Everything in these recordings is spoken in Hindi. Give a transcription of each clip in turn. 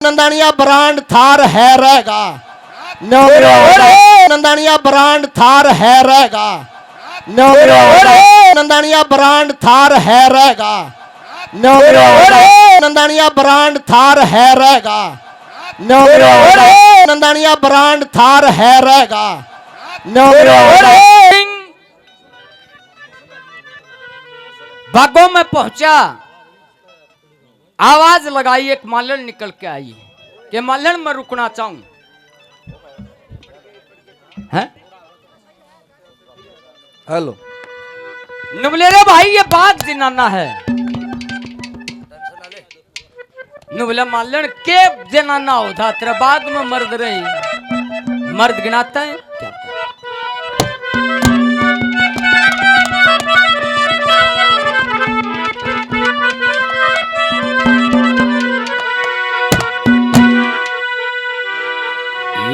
नंदानिया ब्रांड थार है रहेगा। नंदानिया ब्रांड थार है रहेगा। नंदानिया ब्रांड थार है रहेगा। नंदानिया ब्रांड थार है रहेगा। नंदानिया ब्रांड थार है रहेगा। बागों में पहुंचा, आवाज लगाई, एक मालन निकल के आई कि मालन में रुकना चाहूं। हेलो नुबले रे भाई, ये बाग जनाना है। नुबले मालन के जनाना होता तेरा बाग में मर्द रही, मर्द गिनाता है क्या?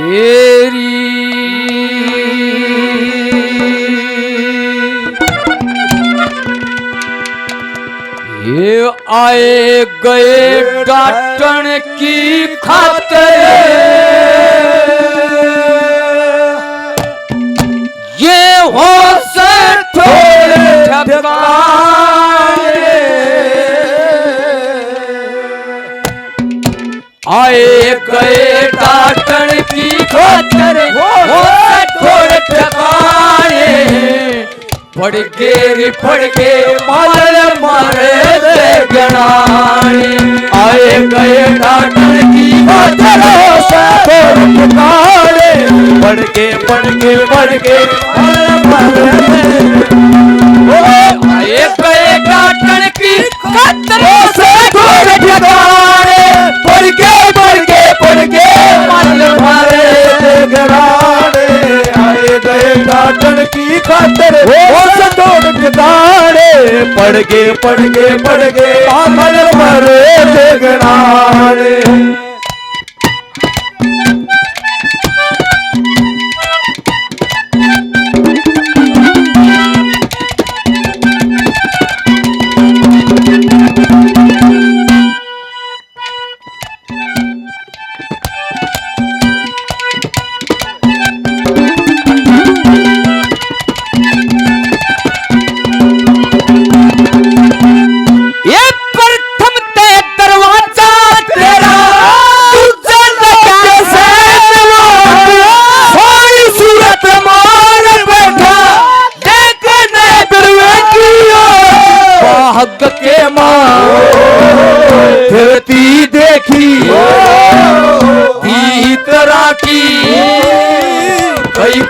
ये आए गए डांटन की खातिर, ये हो से थोड़े ठकाने, आए गए डांटन की खातिर, हो से थोड़े ठकाने, पड़ गे मार मारे दे गणाने, आए गए डांटन की खातिर, हो से थोड़े ठकाने, पड़ गे मार मारे आए गए डांटन की खातिर, हो से थोड़े ठकाने, पड़ गे मार मारे दे गणाने, आए गए डांटन की खातिर, हो से थोड़े ठकाने, पड़ गे मार मारे दे गणाने। फिरती देखी तरह की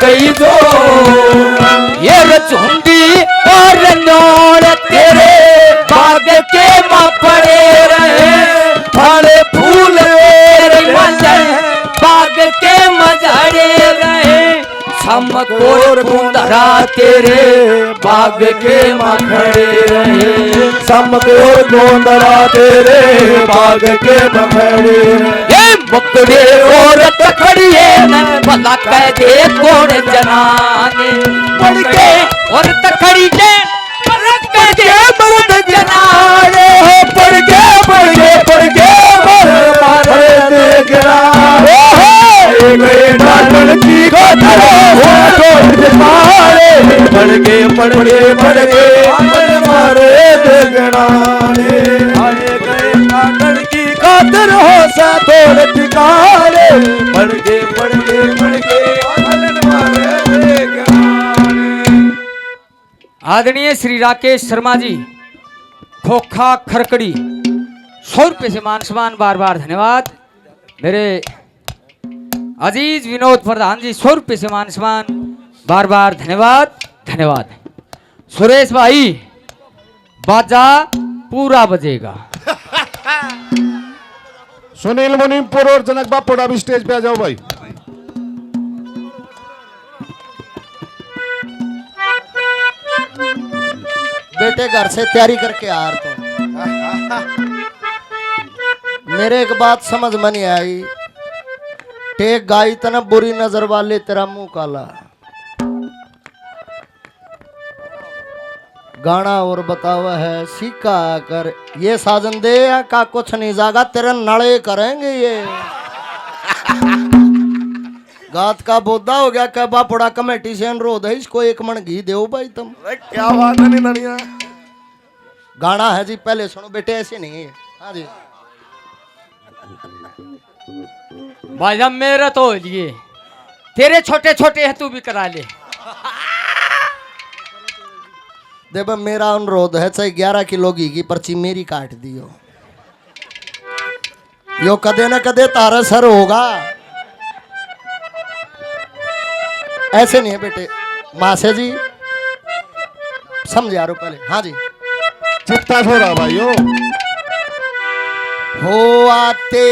कई दो ये रचुंदी और नौड़ तेरे बाग के मां पड़े रहे, फल फूल तेरे मजर बाग के मजड़े रहे, समकोर कुंदरा तेरे बाग के मां खड़े रहे, समकोर कुंदरा तेरे बाग के मां खड़े रहे, ये मुकड़े औरत खड़ी है न भला कह दे कौन जनाने, पड़ के औरत खड़ी है भला कह दे मर्द जनाने, पड़ के मर मारे दे गराने, गए डांटन की खातिर, हो थोड़े मारे, पड़ गे मर मारे दे गणाने, आए गए डांटन की खातिर, हो से थोड़े ठिकाने, पड़ गे मारे दे गणाने। आदरणीय श्री राकेश शर्मा जी, खोखा खरकड़ी, 100 रुपए से मान सम्मान, बार बार धन्यवाद। मेरे अजीज विनोद प्रधान जी, 100 रुपए से मान सम्मान, बार बार धन्यवाद। सुरेश भाई, बाजा पूरा बजेगा। सुनील मुनीमपुर और जनक बापुड़ा भी स्टेज पे आ जाओ भाई। बेटे घर से तैयारी करके आ रहा तो मेरे एक बात समझ में नहीं आई, टेक गाई तना बुरी नजर वाले तेरा मुंह काला, गाना और बतावा है सीखा कर ये साजन दे का कुछ नहीं जागा तेरे नड़े करेंगे ये गात का बोधा हो गया क्या बापुड़ा कमेटी से अनुरोध है इसको एक मन घी दो भाई तुम। क्या बात है ननिया। गाना है जी पहले सुनो बेटे ऐसे नहीं है। हाँ जी भाई साहब मेरा तो हो लिए तेरे छोटे छोटे है तू भी करा ले। देखो मेरा अनुरोध है चाहे 11 किलो घी की पर्ची मेरी काट दियो यो कदे न कदे तारा सर होगा ऐसे नहीं है बेटे। मासे जी समझे यारो पहले। हाँ जी चित्ता छोड़ा भाइयों। हो आते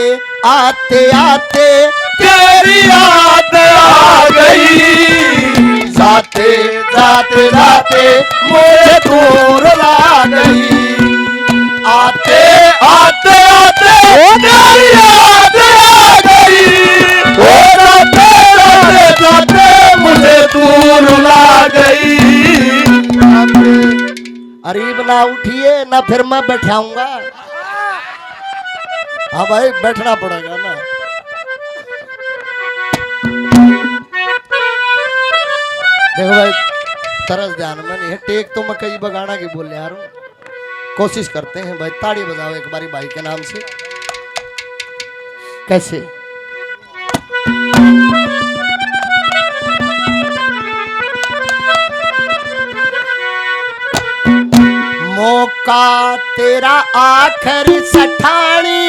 आते आते तेरी याद आ गई जाते जाते जाते मुझे दूर ला गई आते आते आते तेरी याद आ गई जाते जाते जाते मुझे दूर ला गई। अरीब ना उठिए ना फिर मैं बैठाऊंगा। हाँ भाई बैठना पड़ेगा ना। देखो भाई तरस ध्यान में नहीं है टेक तो मैं कई बगाना की बोल रहा हूँ। कोशिश करते हैं भाई ताड़ी बजाओ एक बारी भाई के नाम से। कैसे मौका तेरा आखिरी सठानी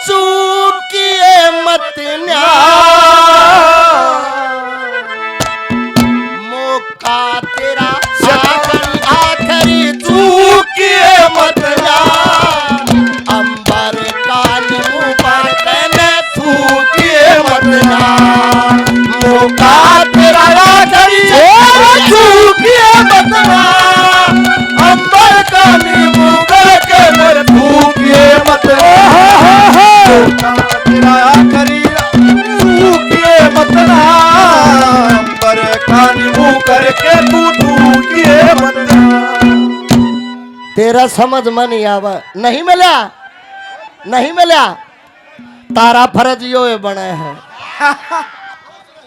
चूकिए मत न्या मौका तेरा आखिरी चूकिए मत न्या अंबर का नींबू पाने थूकिए मत न्या मौका तेरा आखिरी चूकिए मत न्या अंबर का नींबू करके मेरे थूकिए मत तेरा आखिरी थूकिए मत ना अंबर का नींबू करके तू थूकिए मत। तेरा समझ में नहीं आवा नहीं मिला नहीं मिला तारा फर्ज यो बने है।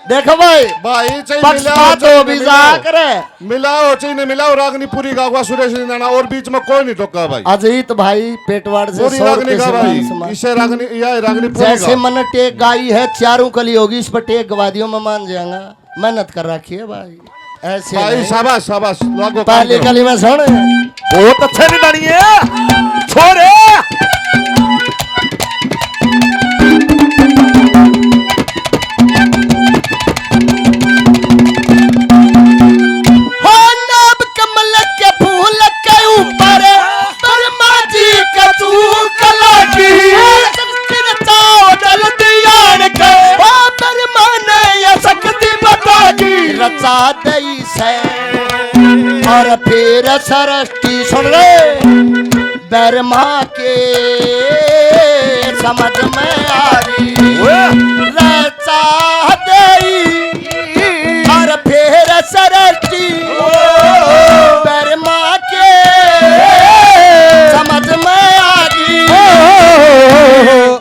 देखो भाई भाई चाहिए पक्षपात हो भी जा करे मिलाओ चाहिए नहीं मिलाओ रागनी पूरी गावा सुरेश नाना और बीच में कोई नहीं टोका भाई। अजीत भाई पेटवाड़ से पूरी 100 रागनी रुपए का से भाई मान इसे रागनी या रागनी पूरी जैसे गा। मन टेक गाई है चारों कली होगी इस पर टेक गवादियों में मान जाएगा। मेहनत कर रखी है भाई ऐसे भाई नहीं। शाबाश शाबाश लागो पहली कली में सुन बहुत अच्छे निदानी है छोरे हो नब कमल के फूल के ऊपर बर्मा जी का तू कला की सिर चाओ डल दियान के ओ बर्मा ने ये शक्ति बता की रचा दई से और फिर सरस्ती सुन रे बर्मा के समझ में आ रही रचा दई और फिर सरस्ती बर्मा के समझ में आ गई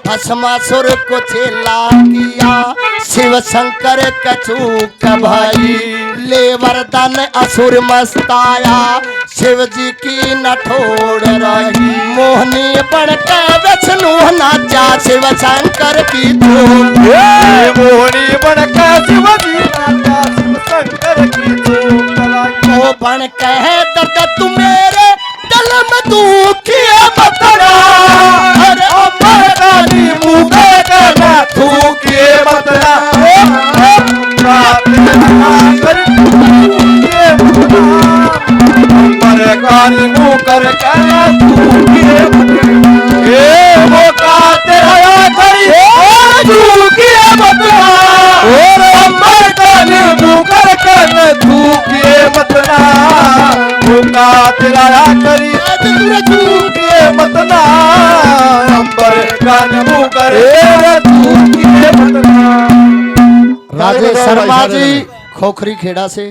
भस्मासुर को चेला किया शिव शंकर कचूक भाई ले वरदान असुर मस्ताया शिव जी की नठोड़ रही मोहनी बन के विष्णु नाचा शिव शंकर की धूम मोहनी बन के शिव जी नाचा शिव शंकर की धूम ओ बन के दर्द तू मेरे दिल में दुखिए मतरा अरे अमर काली मुझे करना थूकिए मतला पर कानी मुंह कर थूकिए वो का तेरा करी थूकिए मतला और अंबर कानी मुंह कर थूकिए मतला वो का तेरा करी थूकिए मतला अंबर कानी मुंह कर थूकिए मतला। राजेश शर्मा जी खोखरी खेड़ा से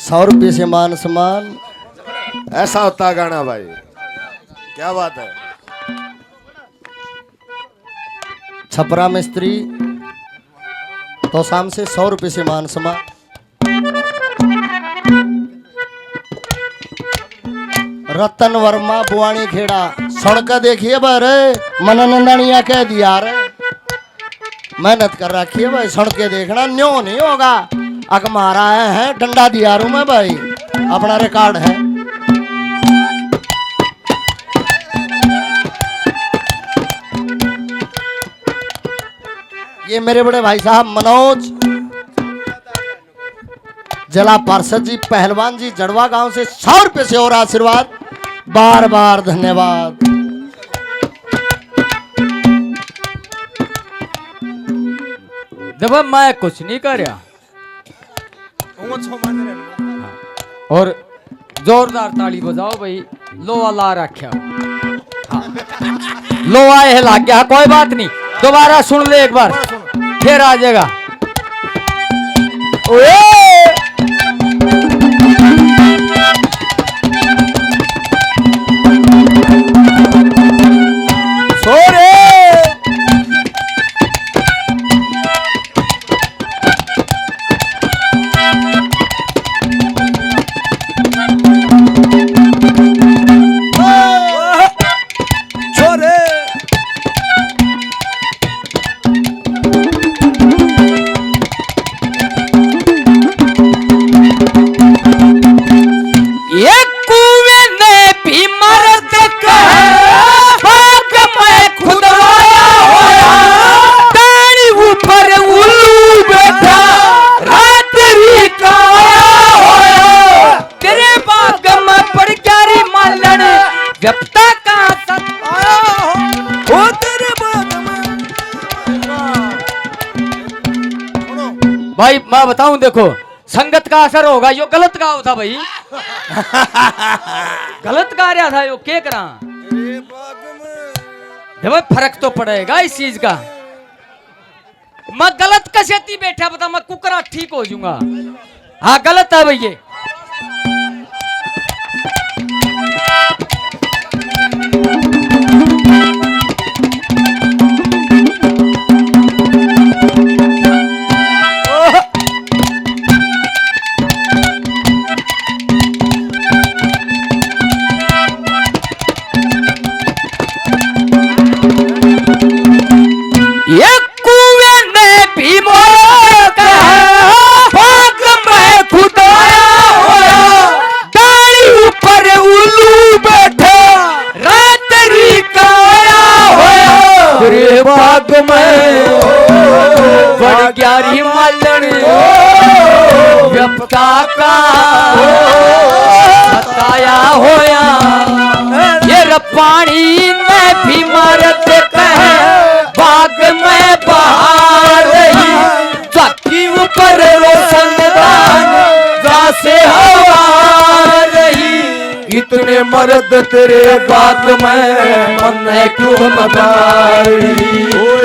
100 रुपये से मान सम्मान ऐसा होता है गाना भाई, क्या बात है। छपरा मिस्त्री तो शाम से 100 रुपये से मान समा। रतन वर्मा बुआणी खेड़ा सुन के देखिए बारे मननंदनिया कह दिया रे, मेहनत कर रखी है भाई, सुन के देखना न्यो नहीं होगा। अक मारा है डंडा दिया रू मैं भाई, अपना रिकॉर्ड है। ये मेरे बड़े भाई साहब मनोज जिला पार्षद जी पहलवान जी जड़वा गांव से 100 रुपये से और आशीर्वाद, बार बार धन्यवाद। जब मैं कुछ नहीं कर रहा और जोरदार ताली बजाओ भाई, लोहा ला रखा। हाँ। लोहा है लाग गया, कोई बात नहीं, दोबारा सुन ले एक बार फिर आ जाएगा। भाई मैं बताऊं, देखो संगत का असर होगा। यो गलत गाओ था भाई, गलत गा रहा था यो, क्या करा। भाई फर्क तो पड़ेगा इस चीज का। मैं गलत कसेती बैठा बता, मैं कुकरा ठीक हो जाऊंगा। हाँ गलत है भाई ये। बाग में बड़ ग्यारी मालन व्यपता का बताया होया। ये पानी में भी मारत कह बाग में बहार रही, जाकी ऊपर रोशनदान जैसे हवा रही। इतने मर्द तेरे बाग में मन है क्यों मदारी,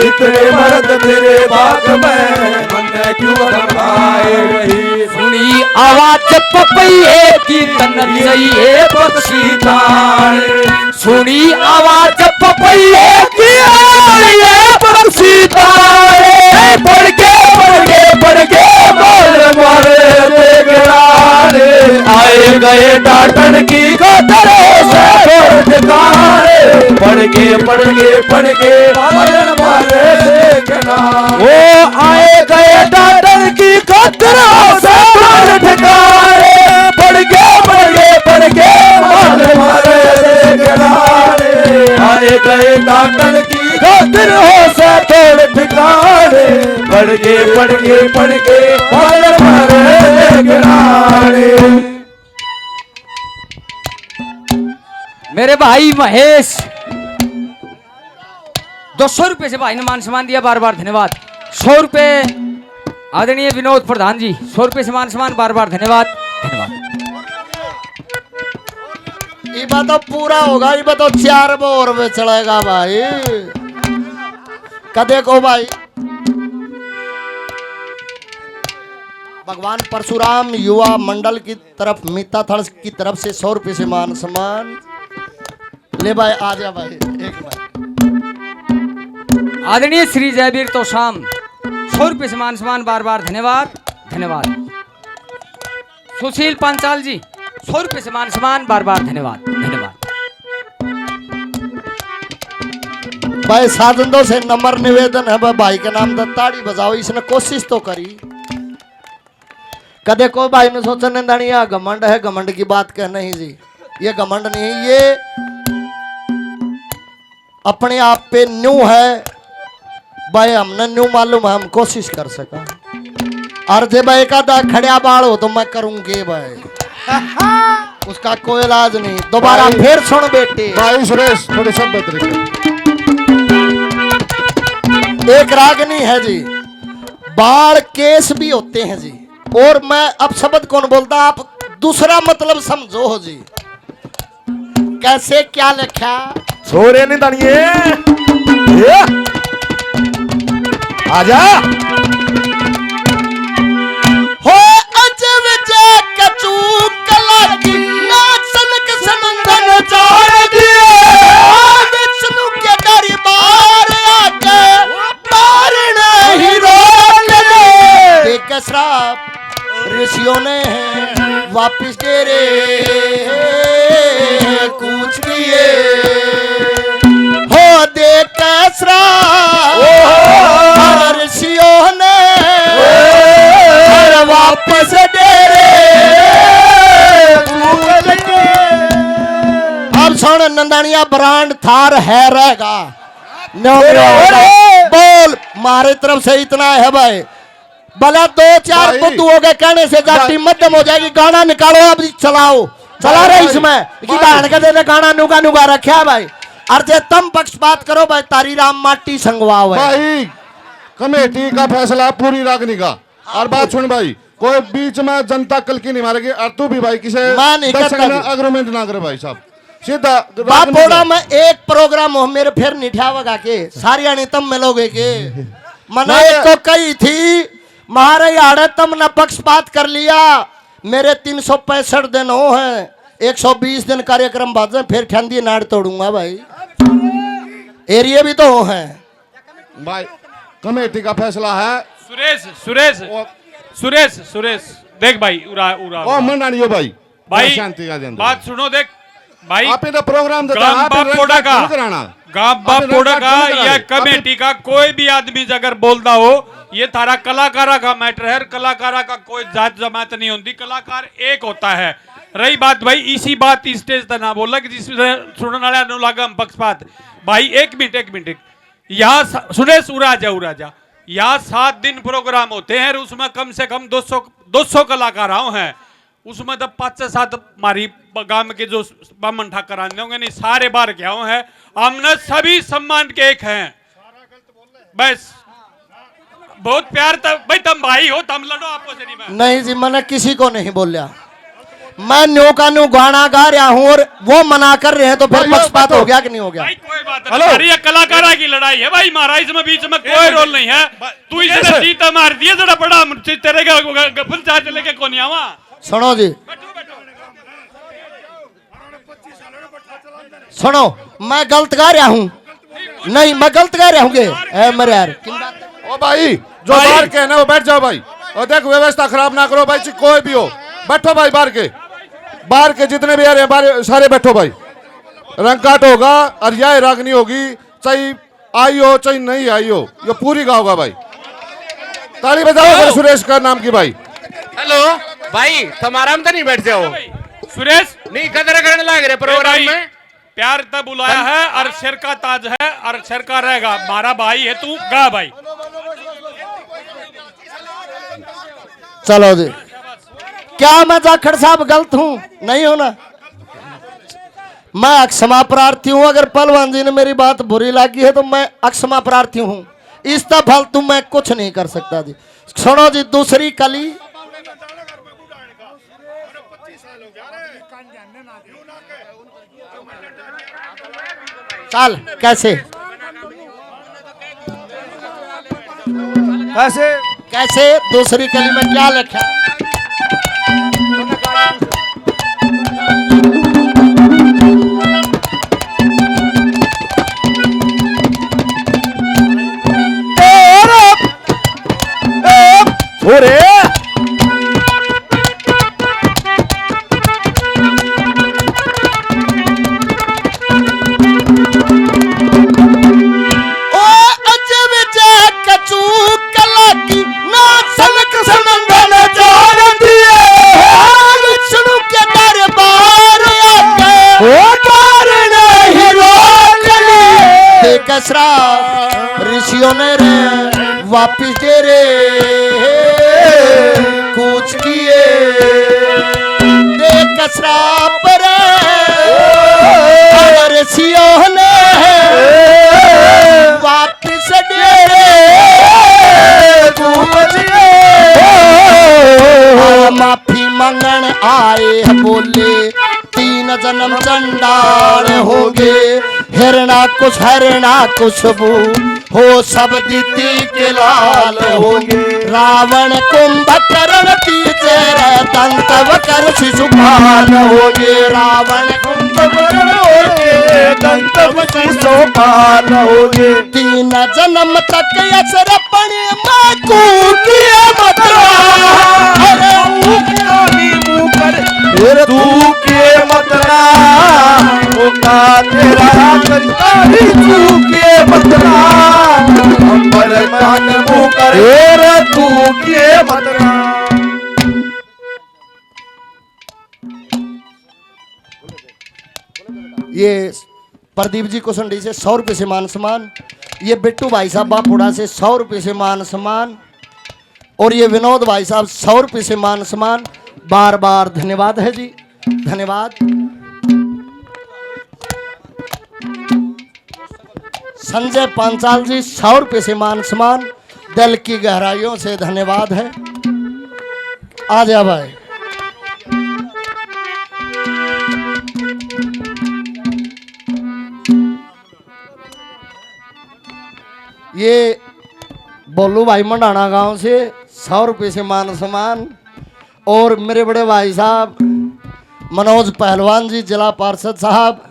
इतने मर्द तेरे बाग में मन है क्यों मदारी। सुनी आवाज पपैये की तनचैये पक्षी तान, सुनी आवाज पपैये की पक्षी तान। पढ़ के मार मारे बेगरारे, आए गए डाटन की गोदरे से ठिकाने। पढ़ के मार मारे बेगरारे, ओ आए गए डाटन की गोदरे से ठिकाने। पढ़ के मार मारे बेगरारे, आए गए डाटन की गोदरे से ठिकाने। पढ़ के मार मारे बेगरारे। मेरे भाई महेश 200 रुपए से भाई ने मान सम्मान दिया, बार बार धन्यवाद। 100 रुपए आदरणीय विनोद प्रधान जी, 100 रुपए से मान सम्मान, बार बार धन्यवाद धन्यवाद। ये बात तो पूरा होगा, ये बात तो 4 बोर में चलेगा भाई। कदे को भाई भगवान परशुराम युवा मंडल की तरफ मीता थड़ की तरफ से 100 रुपये से मान सम्मान। ले भाई आ जा भाई एक भाई। आदरणीय श्री जयवीर तो शाम 100 रुपये से मान सम्मान, बार बार धन्यवाद धन्यवाद। सुशील पांचाल जी 100 रुपये से मान सम्मान, बार बार धन्यवाद धन्यवाद। भाई साधनों से नंबर निवेदन है भाई के नाम ताड़ी बजाओ, इसने कोशिश तो करी। कदे कोई भाई ने सोचा नहीं घमंड है, घमंड की बात कह नहीं जी, ये घमंड नहीं, ये अपने आप पे न्यू है भाई। हमने न्यू मालूम है, हम कोशिश कर सका। और जब भाई का खड़िया बाल हो तो मैं करूंगे भाई, उसका कोई इलाज नहीं। दोबारा फिर सुन बेटे भाई सुरेश थोड़े शब्द तरीके। एक रागनी है जी, बाल केस भी होते हैं जी, और मैं अब शब्द कौन बोलता, आप दूसरा मतलब समझो हो जी। कैसे क्या लिखा छोरे नहीं दानिए आजा हो अजब जे कचू कला की नाचन के संदन चार दिए विष्णु के दरबार आके पार नहीं रोक ले। देख श्राप ऋषियों ने वापिस तेरे कूच किए हो। देख श्राप ऋषियों ने वापस तेरे कूच किए। अब सुन नंदानिया ब्रांड थार है रहेगा, बोल मारे तरफ से इतना है भाई। भला 2-4 बुद्धू हो गए कहने से जाति मध्यम हो जाएगी। गाना निकालो अब चलाओ, चला रहे इसमें कि बहन का दे गाना नुगा नुगा रखा भाई। अर्जे तुम पक्षपात करो भाई, तारी राम माटी संगवाओ है भाई। कमेटी का फैसला पूरी रागनी का। और बात सुन भाई, कोई बीच में जनता कल की नहीं मारेगी। और तू भी भाई किसे अग्रीमेंट ना करे भाई साहब, सीधा बाप बोला। मैं एक प्रोग्राम हो मेरे फिर निठा वगा के सारी आनी तुम मिलोगे के मना एक तो कही थी महाराज आड़े तुम न पक्षपात कर लिया। मेरे 365 दिन हो हैं, 120 दिन कार्यक्रम बाद फिर ठंडी नाड़ तोड़ूंगा भाई। एरिया भी तो हो हैं भाई। कमेटी का फैसला है। सुरेश सुरेश सुरेश सुरेश देख भाई उरा उरा ओ मना नहीं हो भाई, भाई शांति का दिन बात सुनो। देख भाई आप इधर प्रोग्राम गांव पोड़ा का या कमेटी का कोई भी आदमी अगर बोलता हो, ये थारा कलाकारा का मैटर है। कलाकारा का कोई जात जमात नहीं होती, कलाकार एक होता है। रही बात भाई इसी बात स्टेज तक ना बोला कि जिसमें सुनने वाले अनुलागा हम पक्षपात भाई। एक मिनट यहाँ सुरेश उराजा यहाँ 7 दिन प्रोग्राम होते हैं, उसमें कम से कम 200 कलाकार हैं। उसमें तो 5 से 7 हमारी गांव के जो बामन ठाकर आने होंगे, नहीं सारे बार क्या हैं। हमने सभी सम्मान के एक हैं बस। बहुत प्यार भाई, तुम भाई हो, तुम लड़ो आपस में। नहीं जी मैंने किसी को नहीं बोलिया, मैं न्यू का न्यू गाना गा रहा हूँ और वो मना कर रहे हैं, तो फिर पक्षपात हो गया कि नहीं हो गया? भाई कोई बात नहीं, कलाकारा की लड़ाई है भाई, महाराज इसमें बीच में कोई रोल नहीं है। तू इसे जीता मार दिया जरा बड़ा तेरे गफल चाह चले के कौन आवा। सुनो जी सुनो, मैं गलत गा रहा हूँ? नहीं मैं गलत गा रहा हूँ मेरे यार। ओ भाई जो बाहर के ना वो बैठ जाओ भाई, और देख व्यवस्था खराब ना करो भाई। कोई भी हो बैठो भाई, बाहर के जितने भी आ रहे हैं सारे बैठो भाई। रंग काट होगा और यह रागनी होगी, चाहे आई हो चाहे नहीं आई हो, ये पूरी गाओगा भाई। ताली बजाओ सुरेश का नाम की भाई। हेलो भाई, तुम आराम तो नहीं बैठ जाओ। सुरेश नहीं कदर करने लग रहे प्रोग्राम में। प्यार तब बुलाया है और शेर का ताज है और शेर का रहेगा। हमारा भाई है, तू गा भाई। चलो जी, क्या मैं जाखड़ साहब गलत हूं? नहीं हो ना? मैं अक्षमा प्रार्थी हूं। अगर पहलवान जी ने मेरी बात बुरी लगी है तो मैं अक्षमा प्रार्थी हूं। इसका फालतू मैं कुछ नहीं कर सकता जी। सुनो जी, दूसरी कली चल कैसे कैसे कैसे दूसरी कली में क्या लिखा? अरे ओ अजब जा कचू कला की ना सनक सनंदन जान दिए विष्णु के दरबार आके ओ कारण ही रोक ले देख श्राप ऋषियों ने रे वापिस दे रे कुछ किए देख श्राप रे ऋषियों ने वापिस दे रे कुछ माफी मांगन आए बोले 3 जन्म चंडाल होंगे हिरणा कुछ बू हो सब दीति के लाल होंगे रावण कुंभकर्ण की तेरे दंत वकर शिशुपाल होंगे रावण कुंभकर्ण होंगे दंत वकर शिशुपाल होंगे 3 जन्म तक यसरपण मां को किया मतरा अरे फिर तू के मतला होगा तेरा करता ही तू के मतला अंबर मान मुकर फिर तू के मतला। ये प्रदीप जी कुसुंडी से 100 रुपये से मान सम्मान, ये बिट्टू भाई साहब बापुड़ा से 100 रुपये से मान सम्मान, और ये विनोद भाई साहब 100 रुपये से मान सम्मान। बार बार धन्यवाद है जी, धन्यवाद। संजय पांचाल जी 100 रुपये से मान सम्मान, दिल की गहराइयों से धन्यवाद है। आ जा भाई। ये बोलू भाई मंडाना गांव से 100 रुपये से मान सम्मान, और मेरे बड़े भाई साहब मनोज पहलवान जी जिला पार्षद साहब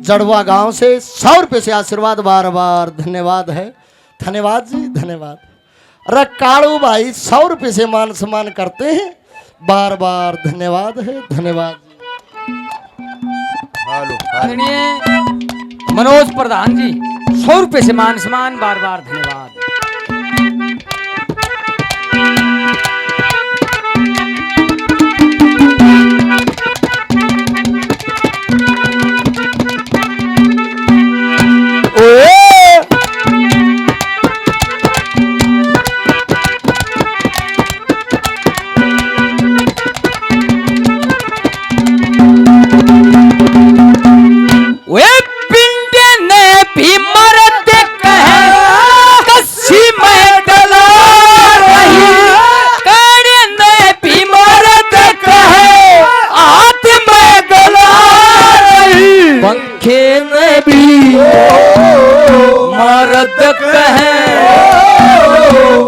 जड़वा गांव से 100 रुपये से आशीर्वाद। बार बार धन्यवाद है, धन्यवाद जी, धन्यवाद। अरे कालू भाई 100 रुपये से मान सम्मान करते हैं, बार बार धन्यवाद है, धन्यवाद। आदरणीय मनोज प्रधान जी 100 रुपये से मान सम्मान, बार बार धन्यवाद।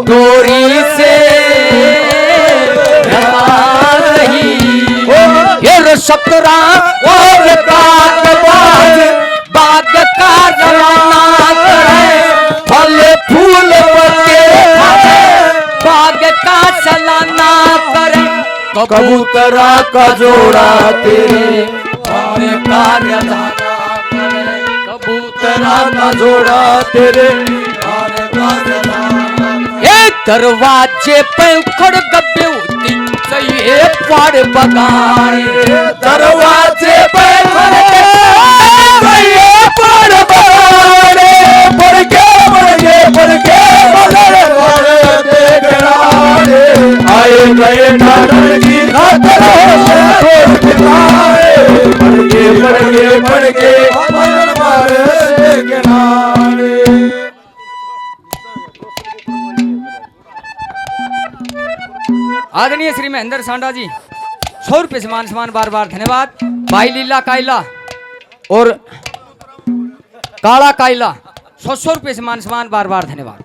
डोरी से सतरा और बाग का जमाना करे, फल फूल बाग का चलाना करे, कबूतरा का जोड़ा तेरे कार्य करे, कबूतरा का जोड़ा तेरे दरवाजे पे उखड़ गब्बे चाहिए पाड़ बगाड़े, दरवाजे पे उखड़ गब्बे पाड़ बगाड़े, पड़ के आए गए नागर की खातर पड़ के आदरणीय श्री महेंद्र सांडा जी 100 रुपये से मान सम्मान, बार बार धन्यवाद। भाई लीला कायला और काला कायला 100 रुपये से मान सम्मान, बार बार धन्यवाद।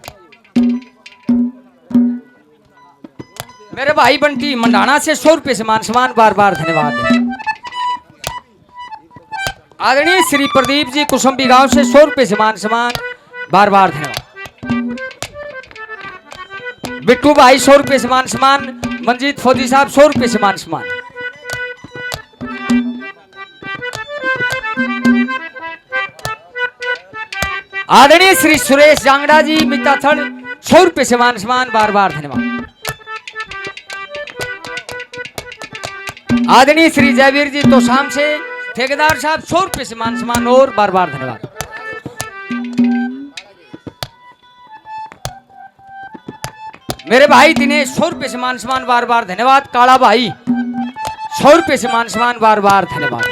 मेरे भाई बंटी मंडाना से 100 रुपए से मान सम्मान, बार बार धन्यवाद। आदरणीय श्री प्रदीप जी कुसुम्बी गांव से 100 रुपए से मान सम्मान, बार बार धन्यवाद। बिट्टू भाई 100 रुपए से मान सम्मान, मंजीत फौजी साहब 100 रुपए से मान सम्मान। आदरणीय श्री सुरेश जांगड़ा जी मिताथड़ 100 रुपए से मान सम्मान, बार बार धन्यवाद। आदरणीय श्री जयवीर जी तो शाम से ठेकेदार साहब 100 रुपए से मान सम्मान और बार बार धन्यवाद। मेरे भाई दिनेश 100 रुपए से मान सम्मान, बार बार धन्यवाद। काला भाई 100 रुपए से मान सम्मान, बार बार धन्यवाद।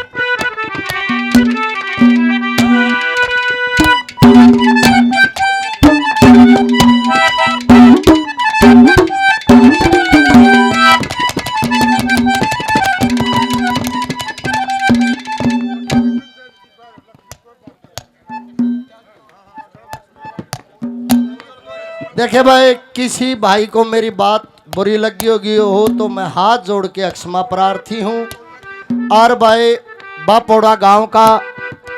देखे भाई, किसी भाई को मेरी बात बुरी लगी होगी हो तो मैं हाथ जोड़ के क्षमा प्रार्थी हूँ। और भाई बापोड़ा गांव का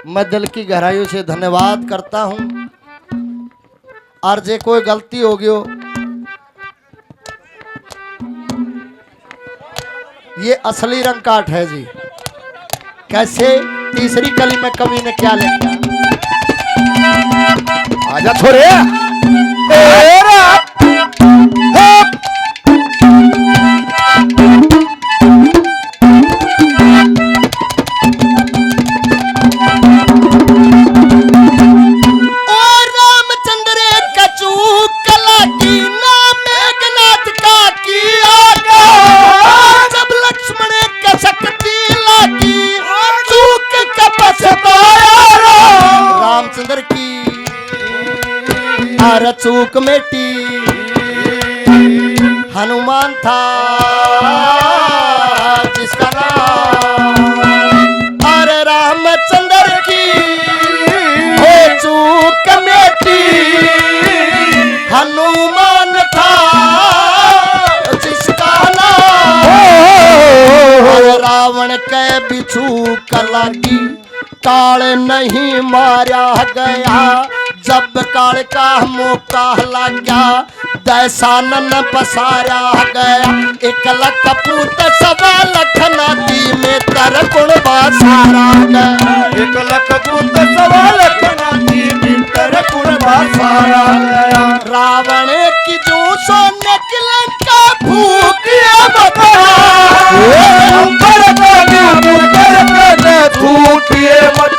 मैं दिल की गहराइयों से धन्यवाद करता हूँ। और जे कोई गलती होगी हो, ये असली रंग काट है जी। कैसे तीसरी कली में कवि ने क्या लिखा? आजा छोरे। रामचंद्र की आर चूक मेटी, हनुमान था जिसका नाम, अरे रामचंद्र की हो चूक मेटी, हनुमान था जिसका नाम, अरे रावण के बिछू कलागी, काल नहीं मारा गया, जब काल का मौका लग गया, दैसानन पसारा गया, 1 लाख पूत 1.25 लाख नाती में तर गुण बासारा गया, 1 लाख पूत 1.25 लाख नाती में तर गुण बासारा गया। रावण की जो सोने की लंका फूकिया बता, फूकिए मत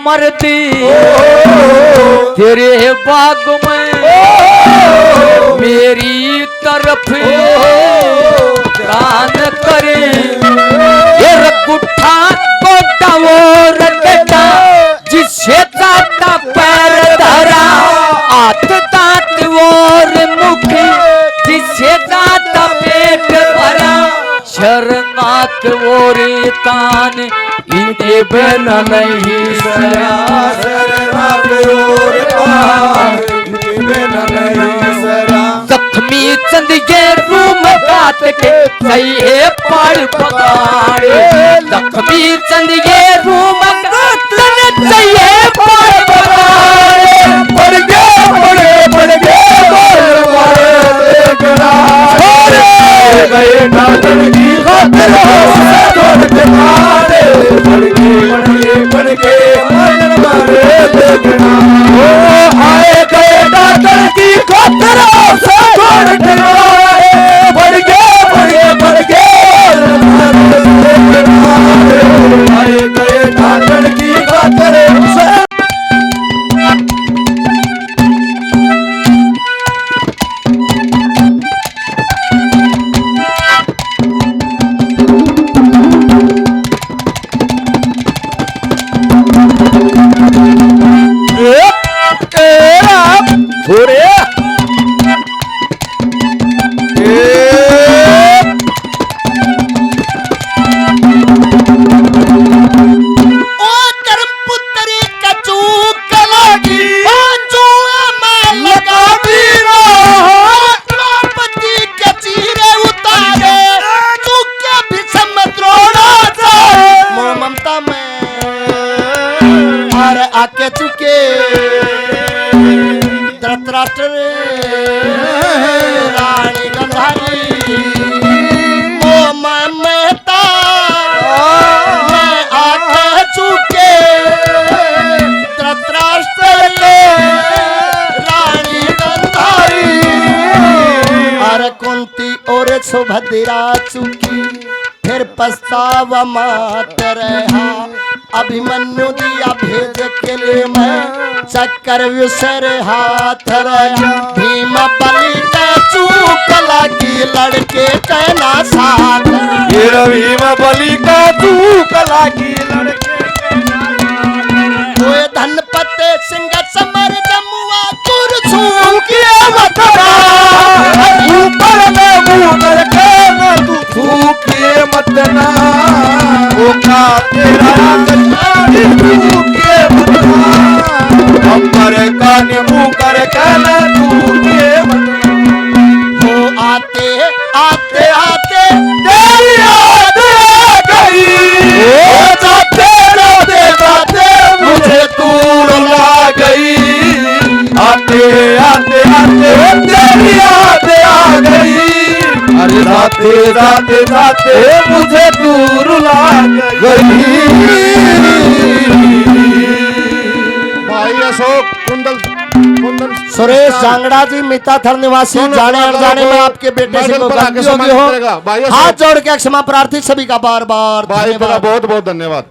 मरती तेरे बाग में मेरी तरफ दान करे, ये गुट्ठा गोटा वो रगटा जिससे दाता पैर धरा, हाथ दांत और मुख जिससे दाता पेट भरा, शरणात और तान इनके बिना नहीं सरा, शरणात और तान इनके बिना नहीं सरा। जख्मी चंद ये रूम काट के सही है पाड़ पकाड़े जख्मी चंद ये रूम काट के सही है पाड़ पकाड़े पड़ गए देखना छोड़े गए ठाकुर की खातिर छोड़ के मारे पड़ गए मारे देखना ओ आए गए ठाकुर की खातिर छोड़ के मारे पड़ गए आए गए ठाकुर की खातिर आके चुके धृतराष्ट्र रानी गंधारी मेहता मैं आके चुके धृतराष्ट्र रानी गंधारी अरे कुंती और सुभद्रा चुकी फिर पछतावा मात रहा अभिमन्यु दिया भेज के लिए मैं चक्कर विसर हाथ रहा भीम बलि का चूक लगी लड़के कहना साथ भीम बलि का चूक लगी लड़के कोई धनपते सिंह समर जमुआ कुरछू के वतना ऊपर में मुंह करके तू थूके मत ना वो का तेरा थूके मत ना अंबर का मुंह करके ना थूके मत वो आते आते आते तेरी याद आ गई वो जाते जाते मुझे तू रुला गई आते आते आते तेरी याद आ गई अरे जाते जाते जाते मुझे तू रुला गई भाई अशोक कुंदन सुरेश जांगड़ा जी मिताथल निवासी जाने अनजाने में आपके बेटे से कोई गलती होगी हो हाथ जोड़ के क्षमा प्रार्थी सभी का बार बार भाई बहुत बहुत धन्यवाद।